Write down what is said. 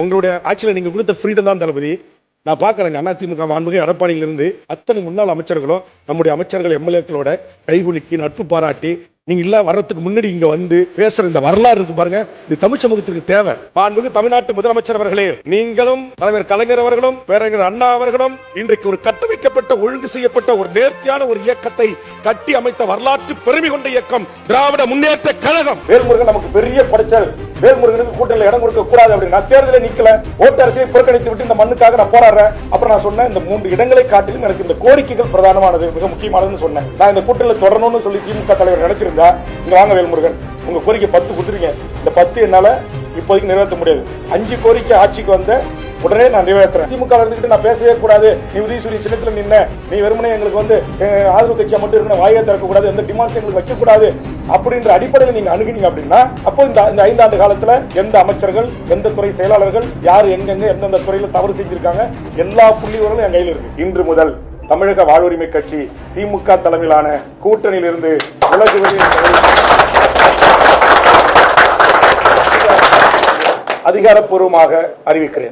உங்களுடைய ஆட்சியில் நீங்க கொடுத்த ஃப்ரீடம் தான் தளபதி. நான் பார்க்குறேங்க அதிமுக மாண்புமிகு எடப்பாடியிலிருந்து அத்தனை முன்னாள் அமைச்சர்களும் நம்முடைய அமைச்சர்கள் எம்எல்ஏக்களோட கைகுலுக்கி நட்பு பாராட்டி நீங்க இல்ல வர்றதுக்கு முன்னாடி இங்க வந்து பேசுற இந்த வரலாறு இருக்கு பாருங்க. இது தமிழ் சமூகத்திற்கு தேவை. மாண்புமிகு தமிழ்நாட்டு முதலமைச்சர் அவர்களே, நீங்களும் தலைவர் கலைஞர் அவர்களும் பேரறிஞர் அண்ணா அவர்களும் இன்றைக்கு ஒரு கட்டமைக்கப்பட்ட ஒழுங்கு செய்யப்பட்ட ஒரு நேர்த்தியான ஒரு இயக்கத்தை கட்டி அமைத்த வரலாற்று பெருமை கொண்ட இயக்கம் திராவிட முன்னேற்ற கழகம். வேல்முருகன் நமக்கு பெரிய படைச்சல். வேல்முருகனுக்கு கூட்டணியில் இடம் கொடுக்க கூடாது அப்படின்னு நான் தேர்தலில் நிக்கல, ஓட்டு அரசியை புறக்கணித்து விட்டு இந்த மண்ணுக்காக நான் போராடுறேன். அப்புறம் நான் சொன்னேன், இந்த 3 இடங்களை காட்டிலும் எனக்கு இந்த கோரிக்கைகள் பிரதானமானது, மிக முக்கியமானதுன்னு சொன்னேன். நான் இந்த கூட்டணியில் தொடரணும்னு சொல்லி திமுக தலைவர் நினைச்சிருந்தா, இங்க வாங்க வேல்முருகன், உங்க கோரிக்கை 10 கொடுத்துருங்க. இந்த 10 என்னால இப்போதைக்கு நிறைவேற்ற முடியாது. 5 கோரிக்கை ஆட்சிக்கு வந்த உடனே நான் நிறைவேற்றுறேன். திமுக இருந்துகிட்டு நான் பேசவே கூடாது, நீ உதயசூரிய சின்னத்தில் நின்ன, நீ வெறுமனே எங்களுக்கு வந்து ஆதரவு கட்சியா மட்டும் இருக்கணும், வாயை திறக்க கூடாது, எந்த டிமாண்ட்ஸ் எங்களுக்கு வைக்க கூடாது அப்படின்ற அடிப்படையில் நீங்க அணுகினீங்க அப்படின்னா, அப்போ இந்த 5 ஆண்டு காலத்துல எந்த அமைச்சர்கள், எந்த துறை செயலாளர்கள், யார் எங்கெங்க எந்தெந்த துறையில தவறு செஞ்சிருக்காங்க, எல்லா புள்ளிவர்களும் என் கையில் இருக்கு. இன்று முதல் தமிழக வாழ்வுரிமை கட்சி திமுக தலைமையிலான கூட்டணியில் இருந்து விலகுவது அதிகாரப்பூர்வமாக அறிவிக்கிறேன்.